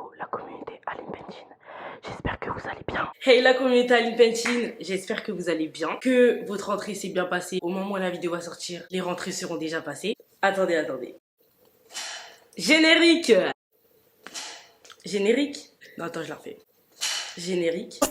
Hello la communauté Aline Pentine, j'espère que vous allez bien. Hey la communauté Aline Pentine, j'espère que vous allez bien, que votre rentrée s'est bien passée. Au moment où la vidéo va sortir, les rentrées seront déjà passées. Attendez. Générique. Non attends, je la refais. Générique.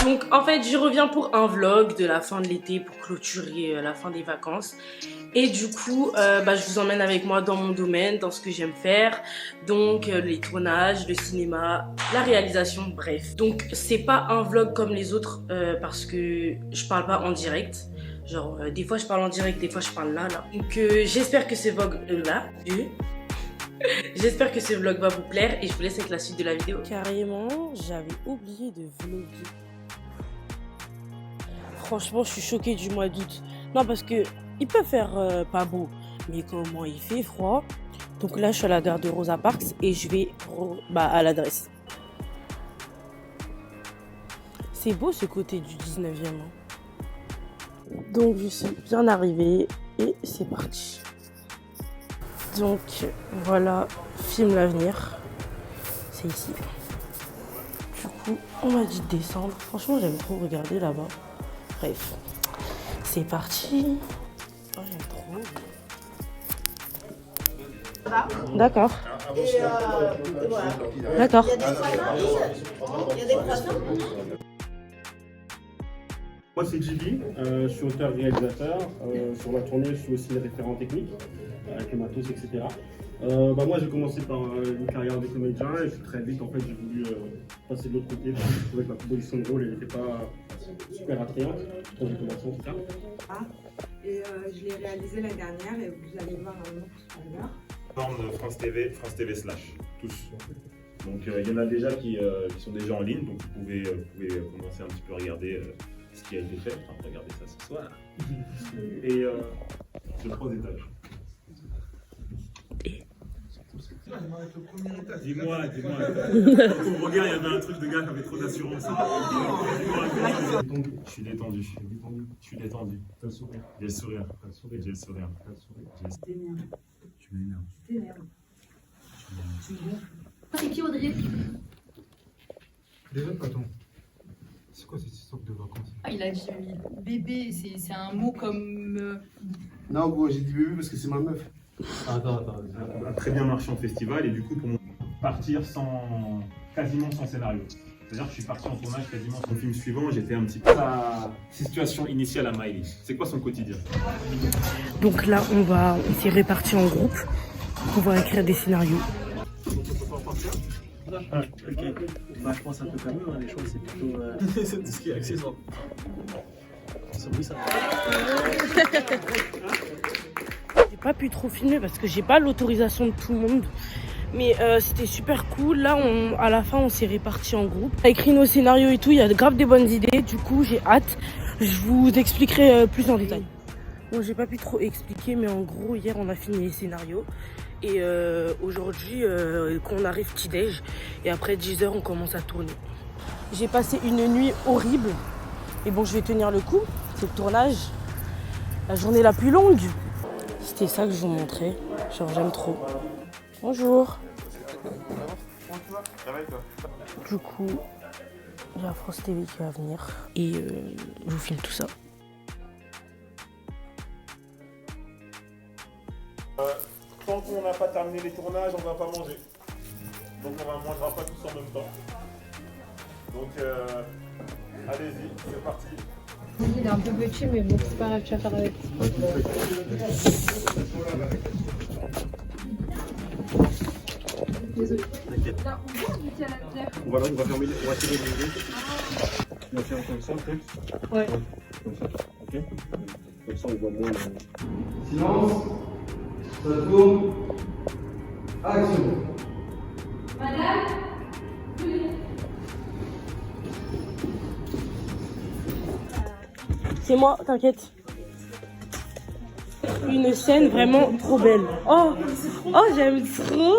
Donc en fait je reviens pour un vlog de la fin de l'été pour clôturer la fin des vacances. Et du coup je vous emmène avec moi dans mon domaine, dans ce que j'aime faire. Donc les tournages, le cinéma, la réalisation, bref. Donc c'est pas un vlog comme les autres parce que je parle pas en direct. Genre des fois je parle en direct, des fois je parle là. Donc j'espère que ce vlog j'espère que ce vlog va vous plaire et je vous laisse avec la suite de la vidéo. Carrément, j'avais oublié de vlogger. Franchement, je suis choquée du mois d'août. Non, parce que il peut faire pas beau, mais comment il fait froid. Donc là, je suis à la gare de Rosa Parks et je vais à l'adresse. C'est beau ce côté du 19e. Hein. Donc je suis bien arrivée et c'est parti. Donc voilà, film l'avenir. C'est ici. Du coup, on m'a dit de descendre. Franchement, j'aime trop regarder là-bas. Bref, c'est parti. Oh, j'aime trop. D'accord. Voilà. D'accord. Il y a des croissants. Moi c'est JB, je suis auteur-réalisateur. Sur la tournée, je suis aussi référent technique, avec les matos, etc. Moi j'ai commencé par une carrière de comédien et puis très vite en fait j'ai voulu passer de l'autre côté parce que je trouvais que ma proposition de rôle elle n'était pas super attrayante quand j'ai commencé en tout cas. Je l'ai réalisé l'année dernière et vous allez voir un nom tout à l'heure. Norme de France TV Slash, tous. Donc il y en a déjà qui sont déjà en ligne, donc vous pouvez commencer un petit peu à regarder ce qui a été fait. Enfin, regardez ça ce soir. Et sur 3 étages. Dis-moi. Au regard, il y avait un truc de gars qui avait trop d'assurance. Je suis détendu. T'as le sourire. J'ai le sourire. Tu m'énerves. C'est qui Audrey? Déjà, attends. C'est quoi cette histoire de vacances? Il a dit bébé, c'est un mot comme... Non, gros, j'ai dit bébé parce que c'est ma meuf. Attends. Ça a très bien marché en festival et du coup pour partir quasiment sans scénario. C'est-à-dire que je suis parti en tournage quasiment sans film suivant, j'étais un petit peu la situation initiale à Miley. C'est quoi son quotidien? Donc là on s'est répartis en groupe. On va écrire des scénarios. Ah, ok. Je pense un peu comme eux, hein. Les choses c'est plutôt c'est tout ce qui est accessoire. Oui, ça. J'ai pas pu trop filmer parce que j'ai pas l'autorisation de tout le monde. Mais c'était super cool. Là, à la fin, on s'est répartis en groupe. On a écrit nos scénarios et tout. Il y a grave des bonnes idées. Du coup, j'ai hâte. Je vous expliquerai plus en détail. Bon, j'ai pas pu trop expliquer, mais en gros, hier, on a fini les scénarios. Et aujourd'hui, qu'on arrive petit-déj. Et après 10h, on commence à tourner. J'ai passé une nuit horrible. Et bon, je vais tenir le coup. C'est le tournage. La journée la plus longue. C'était ça que je vous montrais. Genre, j'aime trop. Bonjour. Du coup, il y a France TV qui va venir. Et je vous filme tout ça. Tant qu'on n'a pas terminé les tournages, on ne va pas manger. Donc on ne mangera pas tous en même temps. Donc allez-y, c'est parti. Il est un peu petit, mais bon, c'est pas grave, tu vas faire avec. Désolé. On va fermer, on va tirer les yeux. On va faire comme ça peut-être. Ouais. Comme ça, ok. Comme ça on voit moins. Silence. Ça tourne. Action. Madame, C'est moi, t'inquiète. Une scène vraiment trop belle. Oh, j'aime trop.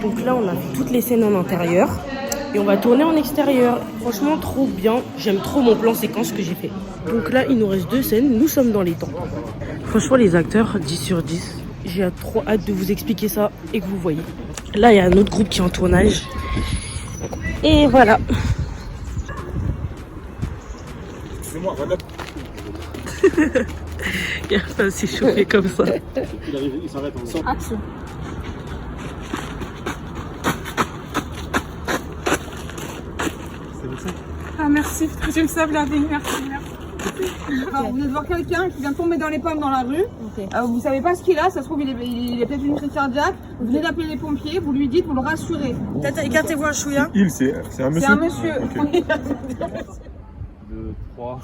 Donc là, on a fait toutes les scènes en intérieur et on va tourner en extérieur. Franchement, trop bien. J'aime trop mon plan séquence que j'ai fait. Donc là, il nous reste 2 scènes. Nous sommes dans les temps. Franchement, les acteurs, 10 sur 10. J'ai trop hâte de vous expliquer ça et que vous voyez. Là, il y a un autre groupe qui est en tournage. Et voilà. C'est moi, voilà. Ça s'est chauffé comme ça. Il arrive, il s'arrête en sorte. Action. Ah merci, je me sauve la vie, merci. Alors, vous venez de voir quelqu'un qui vient tomber dans les pommes dans la rue. Vous savez pas ce qu'il a, ça se trouve il est peut-être une crise cardiaque. Vous venez d'appeler les pompiers, vous lui dites, vous le rassurez. Peut-être écartez-vous un chouïa. C'est un monsieur. C'est un monsieur. 2, 3.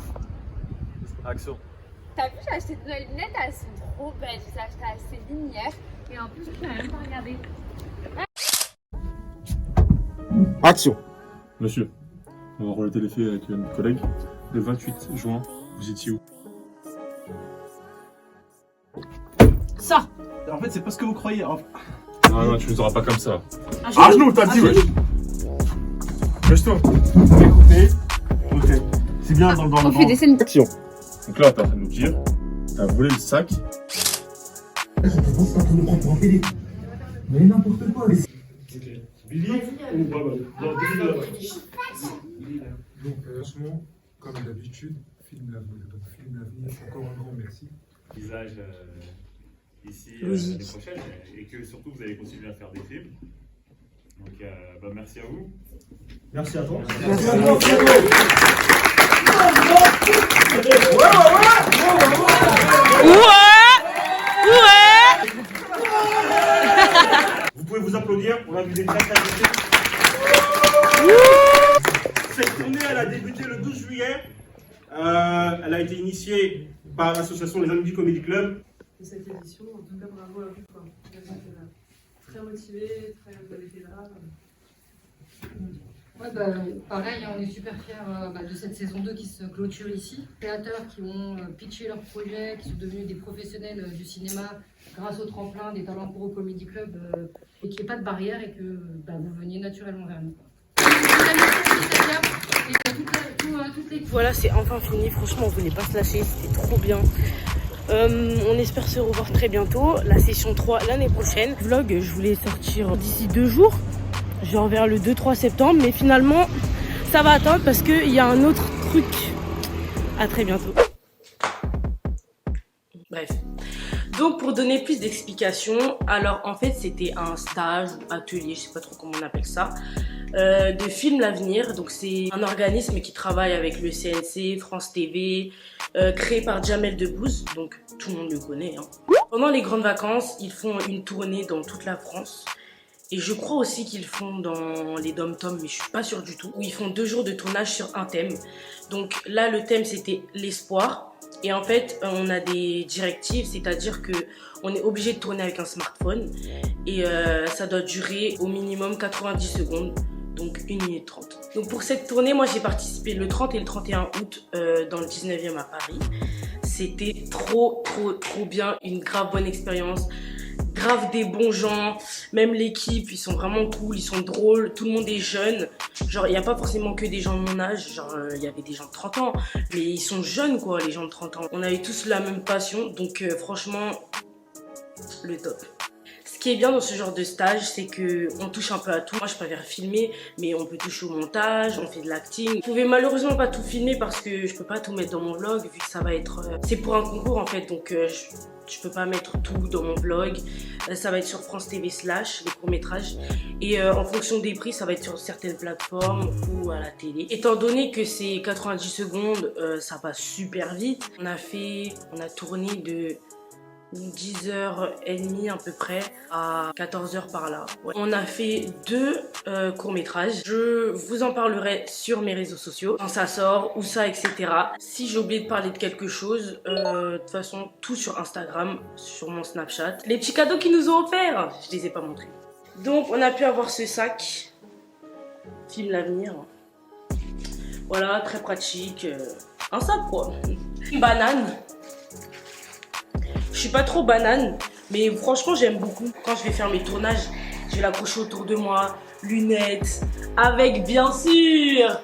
Action. T'as vu, j'ai acheté de nouvelles lunettes, elles sont trop belles. Je les ai achetées à Céline hier. Et en plus, je n'ai même pas regardé. Action. Monsieur, on va relater les faits avec notre collègue. Le 28 juin, vous étiez où? Ça. En fait, c'est pas ce que vous croyez. Non, tu nous auras pas comme ça. À genoux, t'as dit, ouais. Lâche-toi. Ok. C'est bien dans On fait des scènes. Action. Donc là, t'es en train de nous dire, t'as volé le sac. Mais n'importe quoi. Billy ou pas Donc, franchement, comme d'habitude, film l'avenir. Donc, film l'avenir, encore un grand merci. Visage ici l'année prochaine et que surtout vous allez continuer à faire des films. Donc, merci à vous. Merci à toi. Merci à toi. Vous pouvez vous applaudir, on a vu des très qualités. Cette tournée, elle a débuté le 12 juillet. Elle a été initiée par l'association Les Amis du Comedy Club. De cette édition, en tout cas bravo à vous. Quoi. Vous êtes très motivés, vous avez été là. Ouais, pareil, on est super fiers de cette saison 2 qui se clôture ici. Créateurs qui ont pitché leurs projets, qui sont devenus des professionnels du cinéma grâce au tremplin des talents pour au Comedy Club et qu'il n'y ait pas de barrière et que vous veniez naturellement vers nous. Voilà, c'est enfin fini. Franchement, on voulait pas se lâcher. C'était trop bien. On espère se revoir très bientôt. La session 3 l'année prochaine. Vlog, je voulais sortir d'ici 2 jours. Genre vers le 2-3 septembre. Mais finalement, ça va attendre parce qu'il y a un autre truc. À très bientôt. Bref. Donc pour donner plus d'explications, alors en fait c'était un stage ou atelier, je sais pas trop comment on appelle ça, de Film l'avenir. Donc c'est un organisme qui travaille avec le CNC, France TV, créé par Jamel Debbouze, donc tout le monde le connaît. Hein. Pendant les grandes vacances, ils font une tournée dans toute la France. Et je crois aussi qu'ils font dans les dom-toms, mais je suis pas sûre du tout. Où ils font 2 jours de tournage sur un thème. Donc là, le thème, c'était l'espoir. Et en fait, on a des directives, c'est-à-dire que on est obligé de tourner avec un smartphone. Et ça doit durer au minimum 90 secondes, donc 1 minute 30. Donc pour cette tournée, moi, j'ai participé le 30 et le 31 août dans le 19e à Paris. C'était trop bien, une grave bonne expérience. Grave des bons gens, même l'équipe, ils sont vraiment cool, ils sont drôles, tout le monde est jeune. Genre, il n'y a pas forcément que des gens de mon âge, genre, il y avait des gens de 30 ans, mais ils sont jeunes, quoi, les gens de 30 ans. On avait tous la même passion, donc franchement, le top. Ce qui est bien dans ce genre de stage, c'est qu'on touche un peu à tout. Moi, je préfère filmer, mais on peut toucher au montage, on fait de l'acting. Vous pouvez malheureusement pas tout filmer parce que je peux pas tout mettre dans mon vlog, vu que ça va être... C'est pour un concours, en fait, donc... Je peux pas mettre tout dans mon blog. Ça va être sur France TV / les courts-métrages. Et en fonction des prix, ça va être sur certaines plateformes ou à la télé. Étant donné que c'est 90 secondes, ça passe super vite. On a tourné de 10h30 à peu près à 14h par là. Ouais. On a fait 2 courts-métrages. Je vous en parlerai sur mes réseaux sociaux, quand ça sort, où ça, etc. Si j'ai oublié de parler de quelque chose, de toute façon, tout sur Instagram, sur mon Snapchat. Les petits cadeaux qu'ils nous ont offerts, je les ai pas montrés. Donc, on a pu avoir ce sac, Film l'avenir. Voilà, très pratique. Un sac, quoi. Une banane. Je suis pas trop banane, mais franchement j'aime beaucoup. Quand je vais faire mes tournages, je vais l'accrocher autour de moi, lunettes, avec bien sûr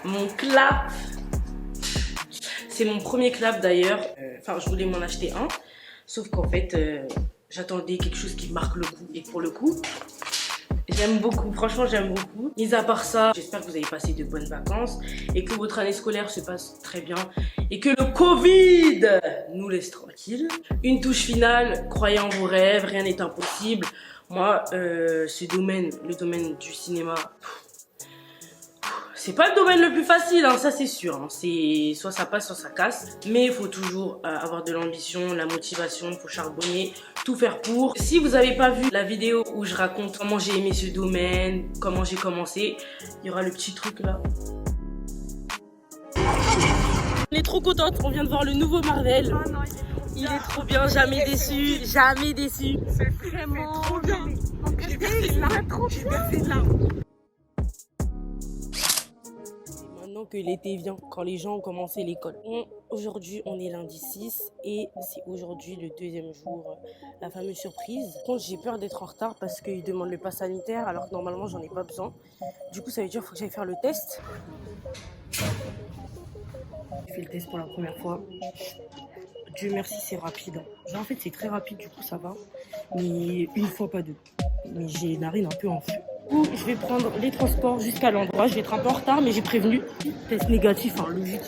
Mon clap. C'est mon premier clap d'ailleurs. Enfin, je voulais m'en acheter un. Sauf qu'en fait, j'attendais quelque chose qui marque le coup. Et pour le coup, j'aime beaucoup. Franchement, j'aime beaucoup. Mis à part ça, j'espère que vous avez passé de bonnes vacances et que votre année scolaire se passe très bien et que le Covid nous laisse tranquilles. Une touche finale, croyez en vos rêves, rien n'est impossible. Moi, le domaine du cinéma, c'est pas le domaine le plus facile, hein, ça c'est sûr. Hein. C'est soit ça passe, soit ça casse. Mais il faut toujours avoir de l'ambition, la motivation, il faut charbonner, tout faire pour. Si vous n'avez pas vu la vidéo où je raconte comment j'ai aimé ce domaine, comment j'ai commencé, il y aura le petit truc là. On est trop contente, on vient de voir le nouveau Marvel. Oh non, il est trop bien, jamais déçu, jamais déçu. C'est vraiment trop bien. J'ai versé de larmes. Maintenant que l'été vient, quand les gens ont commencé l'école. Aujourd'hui, on est lundi 6 et c'est aujourd'hui le deuxième jour, la fameuse surprise. Par contre, j'ai peur d'être en retard parce qu'ils demandent le pass sanitaire alors que normalement, j'en ai pas besoin. Du coup, ça veut dire qu'il faut que j'aille faire le test. J'ai fait le test pour la première fois. Dieu merci, c'est rapide. Genre, en fait, c'est très rapide, du coup, ça va. Mais une fois, pas deux. Mais j'ai les narines un peu en feu. Je vais prendre les transports jusqu'à l'endroit. Je vais être un peu en retard, mais j'ai prévenu. Test négatif, hein, logique.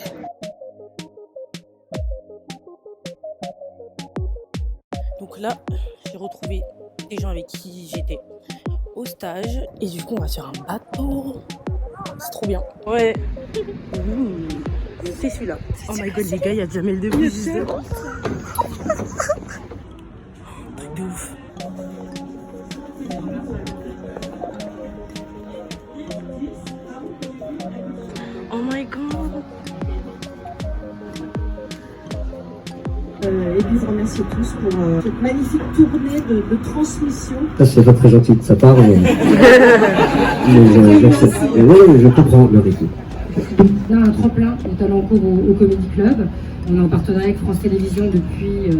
Donc là, j'ai retrouvé des gens avec qui j'étais au stage. Et du coup, on va se faire un bateau. C'est trop bien. Ouais. C'est celui-là. Oh my god, les gars, il y a Jamel Debbouze juste devant. Truc de ouf. Oh my god. Élise remercie tous pour cette magnifique tournée de transmission. Ça, c'est pas très gentil de sa part, mais je comprends le rythme. On a un tremplin de talent court au Comedy Club. On est en partenariat avec France Télévisions depuis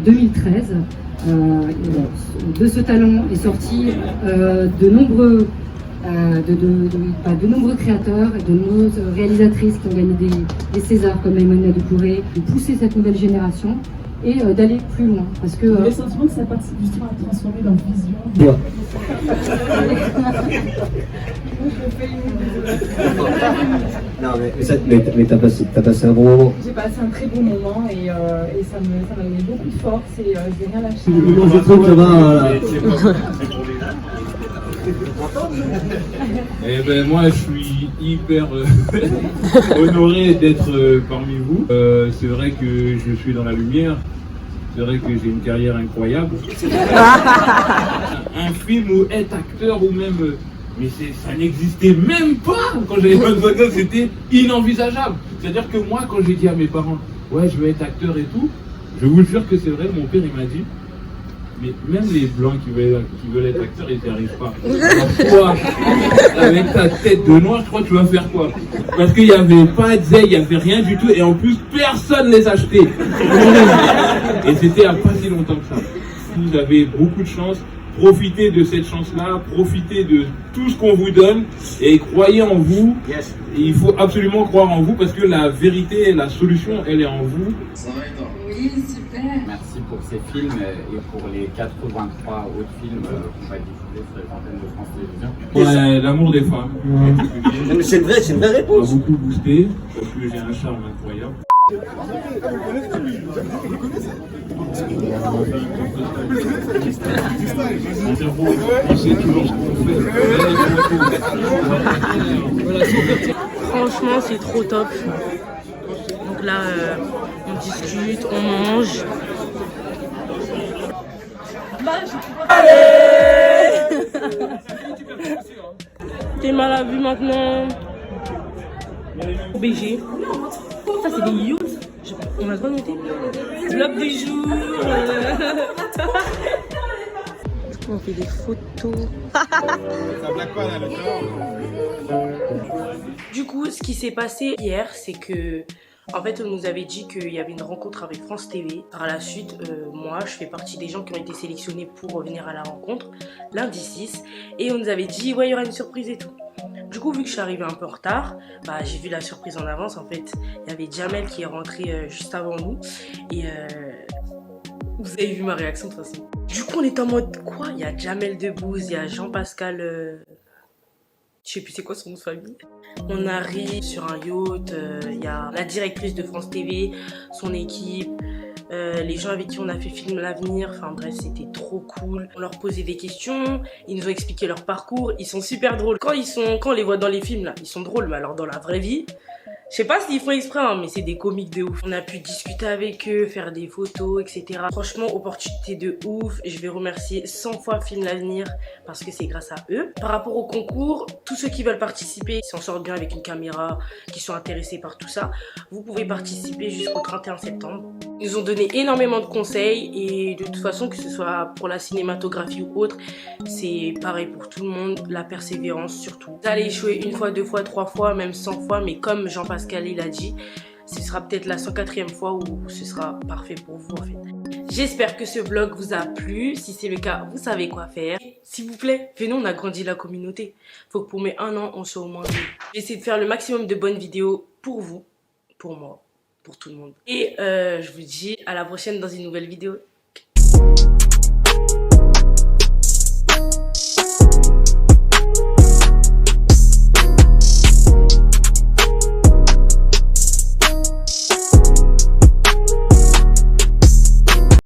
2013. De ce talent est sorti de nombreux créateurs et de nombreuses réalisatrices qui ont gagné des Césars comme Maïmouna Doucouré, de pousser cette nouvelle génération et d'aller plus loin. Parce que le sentiment que ça participe justement à transformer leur vision. Ouais. Non mais t'as passé un bon moment. J'ai passé un très bon moment et ça m'a donné beaucoup de force et je vais rien lâcher. Moi je trouve que ça va. Eh ben moi je suis hyper honoré d'être parmi vous. C'est vrai que je suis dans la lumière. C'est vrai que j'ai une carrière incroyable. Un film où être acteur ou même... mais ça n'existait même pas quand j'avais 25 ans, c'était inenvisageable. C'est-à-dire que moi, quand j'ai dit à mes parents, ouais, je veux être acteur et tout, je vous jure que c'est vrai, mon père, il m'a dit, mais même les blancs qui veulent être acteurs, ils n'y arrivent pas. Alors toi, avec ta tête de noir, je crois que tu vas faire quoi? Parce qu'il n'y avait pas de zèle, il n'y avait rien du tout, et en plus, personne les achetait. Et c'était à pas si longtemps que ça. Vous avez beaucoup de chance. Profitez de cette chance-là, profitez de tout ce qu'on vous donne et croyez en vous. Yes. Et il faut absolument croire en vous parce que la vérité, la solution, elle est en vous. oui, super. Merci pour ces films et pour les 83 autres films qu'on va diffuser sur les antennes de France Télévisions. Ouais, l'amour des femmes. Ouais. C'est une vraie réponse. Ça m'a beaucoup boosté parce que j'ai un charme incroyable. On sait toujours ce qu'on fait. Franchement, c'est trop top. Donc là, on discute, on mange. T'es mal à vue maintenant. BG. Ça, c'est des youths. On a pas noté. Vlog du jour. Du coup, on fait des photos. Ça blague pas là, le temps. Du coup, ce qui s'est passé hier, c'est que en fait, on nous avait dit qu'il y avait une rencontre avec France TV. Par la suite, moi, je fais partie des gens qui ont été sélectionnés pour revenir à la rencontre lundi 6. Et on nous avait dit, ouais, il y aura une surprise et tout. Du coup, vu que je suis arrivée un peu en retard, bah, j'ai vu la surprise en avance. En fait, il y avait Jamel qui est rentré juste avant nous. Et vous avez vu ma réaction de toute façon. Du coup, on est en mode quoi? Il y a Jamel Debbouze, il y a Jean-Pascal... Je sais plus c'est quoi son nom de famille. On arrive sur un yacht, il y a la directrice de France TV, son équipe, les gens avec qui on a fait Film l'Avenir, enfin bref, c'était trop cool. On leur posait des questions, ils nous ont expliqué leur parcours, ils sont super drôles. Quand on les voit dans les films là, ils sont drôles, mais alors dans la vraie vie, je sais pas s'ils font exprès, hein, mais c'est des comiques de ouf. On a pu discuter avec eux, faire des photos, etc. Franchement, opportunité de ouf. Je vais remercier 100 fois Film l'Avenir parce que c'est grâce à eux. Par rapport au concours, tous ceux qui veulent participer, qui s'en sortent bien avec une caméra, qui sont intéressés par tout ça, vous pouvez participer jusqu'au 31 septembre. Ils nous ont donné énormément de conseils et de toute façon, que ce soit pour la cinématographie ou autre, c'est pareil pour tout le monde, la persévérance surtout. Vous allez échouer une fois, 2 fois, 3 fois, même 100 fois, mais comme Jean-Pascal il a dit, ce sera peut-être la 104e fois où ce sera parfait pour vous en fait. J'espère que ce vlog vous a plu. Si c'est le cas, vous savez quoi faire. S'il vous plaît, venez, on agrandit la communauté. Faut que pour mes 1 an, on soit au moins 2. J'essaie de faire le maximum de bonnes vidéos pour vous, pour moi, pour tout le monde. Et je vous dis à la prochaine dans une nouvelle vidéo.